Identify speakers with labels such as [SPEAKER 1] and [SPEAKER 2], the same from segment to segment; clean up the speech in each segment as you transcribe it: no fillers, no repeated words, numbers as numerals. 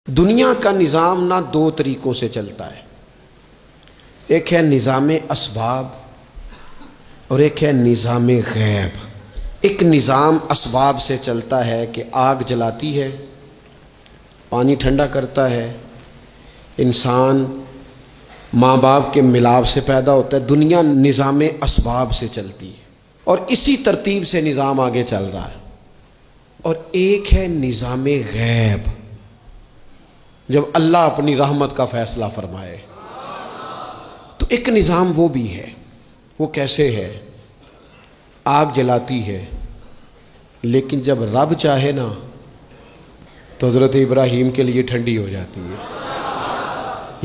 [SPEAKER 1] دنیا کا نظام نہ دو طریقوں سے چلتا ہے، ایک ہے نظام اسباب اور ایک ہے نظام غیب۔ ایک نظام اسباب سے چلتا ہے کہ آگ جلاتی ہے، پانی ٹھنڈا کرتا ہے، انسان ماں باپ کے ملاپ سے پیدا ہوتا ہے۔ دنیا نظام اسباب سے چلتی ہے اور اسی ترتیب سے نظام آگے چل رہا ہے۔ اور ایک ہے نظام غیب، جب اللہ اپنی رحمت کا فیصلہ فرمائے تو ایک نظام وہ بھی ہے۔ وہ کیسے ہے؟ آگ جلاتی ہے، لیکن جب رب چاہے نا تو حضرت ابراہیم کے لیے ٹھنڈی ہو جاتی ہے۔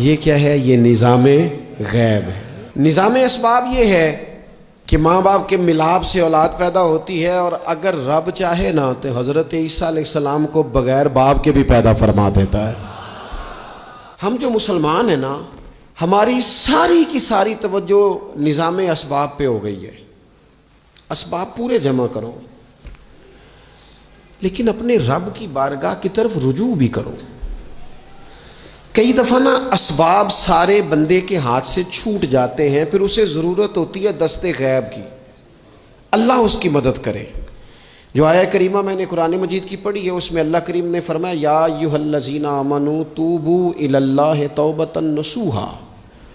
[SPEAKER 1] یہ کیا ہے؟ یہ نظام غیب ہے۔ نظام اسباب یہ ہے کہ ماں باپ کے ملاپ سے اولاد پیدا ہوتی ہے، اور اگر رب چاہے نا تو حضرت عیسیٰ علیہ السلام کو بغیر باپ کے بھی پیدا فرما دیتا ہے۔ ہم جو مسلمان ہیں نا، ہماری ساری کی ساری توجہ نظام اسباب پہ ہو گئی ہے۔ اسباب پورے جمع کرو، لیکن اپنے رب کی بارگاہ کی طرف رجوع بھی کرو۔ کئی دفعہ نا اسباب سارے بندے کے ہاتھ سے چھوٹ جاتے ہیں، پھر اسے ضرورت ہوتی ہے دست غیب کی، اللہ اس کی مدد کرے۔ جو آیہ کریمہ میں نے قرآن مجید کی پڑھی ہے، اس میں اللہ کریم نے فرمایا یا ایھا الذین آمنوا توبوا الی اللہ توبۃ نصوحا،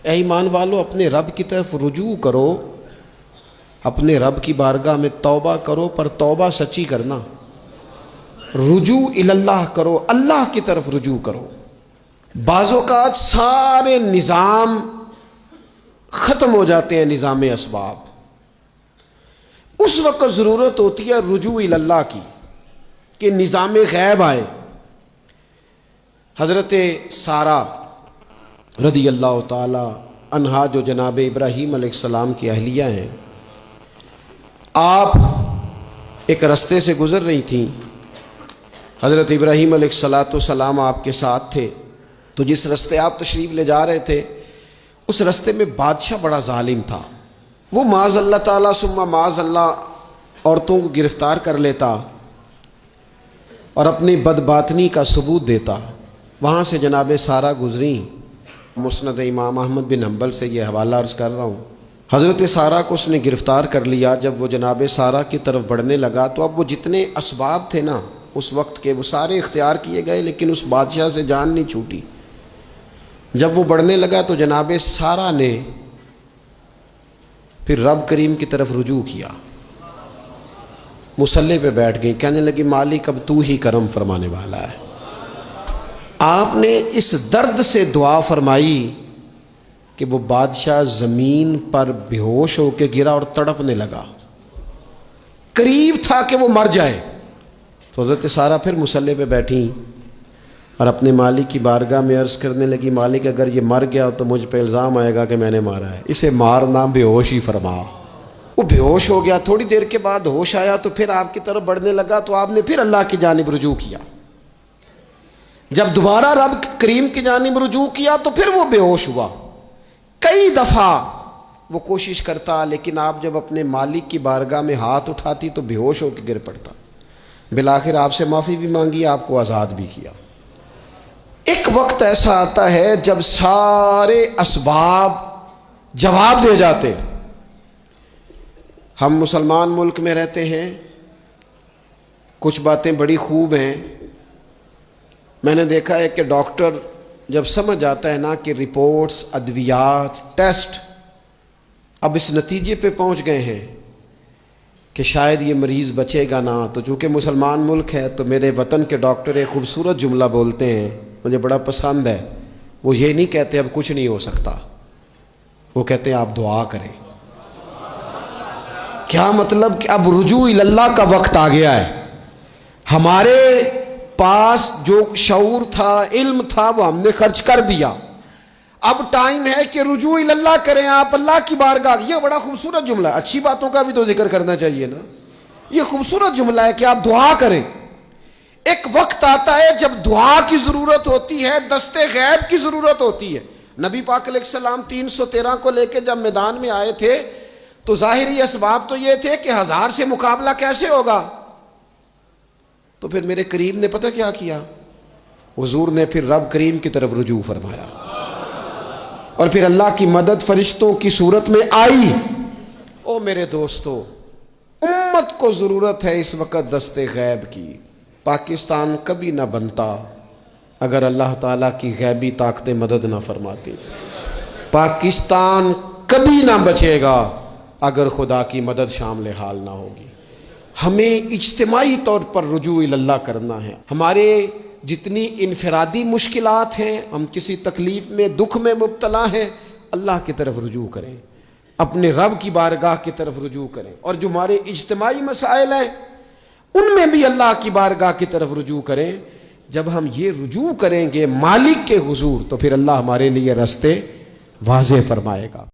[SPEAKER 1] اے ایمان والو اپنے رب کی طرف رجوع کرو، اپنے رب کی بارگاہ میں توبہ کرو، پر توبہ سچی کرنا، رجوع الی اللہ کرو، اللہ کی طرف رجوع کرو۔ بعض اوقات سارے نظام ختم ہو جاتے ہیں، نظام اسباب، اس وقت ضرورت ہوتی ہے رجوع الی اللہ کی، کہ نظام غیب آئے۔ حضرت سارہ رضی اللہ تعالی عنہا، جو جناب ابراہیم علیہ السلام کی اہلیہ ہیں، آپ ایک رستے سے گزر رہی تھیں، حضرت ابراہیم علیہ السلام آپ کے ساتھ تھے، تو جس رستے آپ تشریف لے جا رہے تھے اس رستے میں بادشاہ بڑا ظالم تھا۔ وہ معاذ اللہ تعالیٰ ثم معاذ اللہ عورتوں کو گرفتار کر لیتا اور اپنی بدباطنی کا ثبوت دیتا۔ وہاں سے جناب سارہ گزریں، مسند امام احمد بن حنبل سے یہ حوالہ عرض کر رہا ہوں۔ حضرت سارہ کو اس نے گرفتار کر لیا۔ جب وہ جناب سارہ کی طرف بڑھنے لگا تو اب وہ جتنے اسباب تھے نا اس وقت کے، وہ سارے اختیار کیے گئے، لیکن اس بادشاہ سے جان نہیں چھوٹی۔ جب وہ بڑھنے لگا تو جناب سارہ نے پھر رب کریم کی طرف رجوع کیا، مصلی پہ بیٹھ گئی، کہنے لگی مالک اب تو ہی کرم فرمانے والا ہے۔ آپ نے اس درد سے دعا فرمائی کہ وہ بادشاہ زمین پر بے ہوش ہو کے گرا اور تڑپنے لگا، قریب تھا کہ وہ مر جائے۔ تو حضرت سارہ پھر مصلی پہ بیٹھیں اور اپنے مالک کی بارگاہ میں عرض کرنے لگی مالک اگر یہ مر گیا تو مجھ پہ الزام آئے گا کہ میں نے مارا ہے، اسے مارنا بے ہوش ہی فرما۔ وہ بے ہوش ہو گیا، تھوڑی دیر کے بعد ہوش آیا تو پھر آپ کی طرف بڑھنے لگا، تو آپ نے پھر اللہ کی جانب رجوع کیا۔ جب دوبارہ رب کریم کی جانب رجوع کیا تو پھر وہ بے ہوش ہوا۔ کئی دفعہ وہ کوشش کرتا، لیکن آپ جب اپنے مالک کی بارگاہ میں ہاتھ اٹھاتی تو بے ہوش ہو کے گر پڑتا۔ بالآخر آپ سے معافی بھی مانگی، آپ کو آزاد بھی کیا۔ ایک وقت ایسا آتا ہے جب سارے اسباب جواب دے جاتے۔ ہم مسلمان ملک میں رہتے ہیں، کچھ باتیں بڑی خوب ہیں۔ میں نے دیکھا ہے کہ ڈاکٹر جب سمجھ آتا ہے نا کہ رپورٹس، ادویات، ٹیسٹ اب اس نتیجے پہ پہنچ گئے ہیں کہ شاید یہ مریض بچے گا نہ، تو چونکہ مسلمان ملک ہے تو میرے وطن کے ڈاکٹر ایک خوبصورت جملہ بولتے ہیں، مجھے بڑا پسند ہے۔ وہ یہ نہیں کہتے اب کچھ نہیں ہو سکتا، وہ کہتے ہیں آپ دعا کریں۔ کیا مطلب؟ کہ اب رجوع الی اللہ کا وقت آ گیا ہے۔ ہمارے پاس جو شعور تھا، علم تھا، وہ ہم نے خرچ کر دیا۔ اب ٹائم ہے کہ رجوع الی اللہ کریں، آپ اللہ کی بارگاہ۔ یہ بڑا خوبصورت جملہ ہے، اچھی باتوں کا بھی تو ذکر کرنا چاہیے نا۔ یہ خوبصورت جملہ ہے کہ آپ دعا کریں۔ ایک وقت آتا ہے جب دعا کی ضرورت ہوتی ہے، دست غیب کی ضرورت ہوتی ہے۔ نبی پاک علیہ السلام 313 کو لے کے جب میدان میں آئے تھے تو ظاہری اسباب تو یہ تھے کہ 1000 سے مقابلہ کیسے ہوگا، تو پھر میرے کریم نے پتہ کیا کیا؟ حضور نے پھر رب کریم کی طرف رجوع فرمایا اور پھر اللہ کی مدد فرشتوں کی صورت میں آئی۔ او میرے دوستو، امت کو ضرورت ہے اس وقت دست غیب کی۔ پاکستان کبھی نہ بنتا اگر اللہ تعالیٰ کی غیبی طاقتیں مدد نہ فرماتی۔ پاکستان کبھی نہ بچے گا اگر خدا کی مدد شامل حال نہ ہوگی۔ ہمیں اجتماعی طور پر رجوع اللہ کرنا ہے۔ ہمارے جتنی انفرادی مشکلات ہیں، ہم کسی تکلیف میں دکھ میں مبتلا ہیں، اللہ کی طرف رجوع کریں، اپنے رب کی بارگاہ کی طرف رجوع کریں، اور جو ہمارے اجتماعی مسائل ہیں ان میں بھی اللہ کی بارگاہ کی طرف رجوع کریں۔ جب ہم یہ رجوع کریں گے مالک کے حضور تو پھر اللہ ہمارے لیے راستے واضح فرمائے گا۔